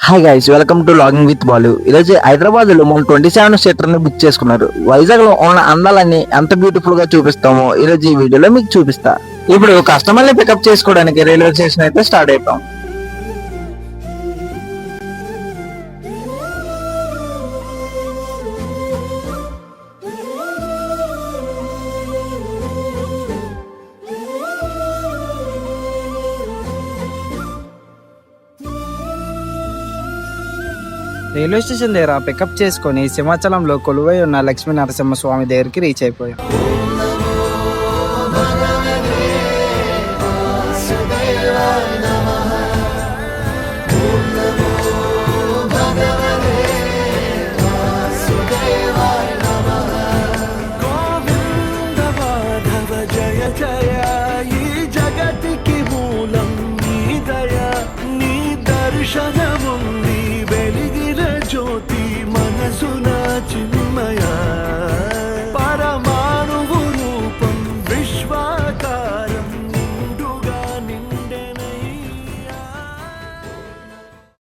Hi guys, welcome to logging with Balu. ఈరోజు హైదరాబాద్ లో మనం 27 సీటర్ ని బుక్ చేసుకున్నారు. వైజాగ్ లో ఉన్న అందాలన్నీ ఎంత బ్యూటిఫుల్ గా చూపిస్తామో ఈరోజు ఈ వీడియోలో మీకు చూపిస్తా. ఇప్పుడు కస్టమర్ ని పికప్ చేసుకోవడానికి రైల్వే స్టేషన్ అయితే స్టార్ట్ అయిపోయాం. రైల్వే స్టేషన్ దగ్గర పికప్ చేసుకొని సింహాచలంలో కొలువై ఉన్న లక్ష్మీ నరసింహస్వామి దగ్గరికి రీచ్ అయిపోయాం. దర్శనముంది వెలిగిన జ్యోతి మనసున చిన్న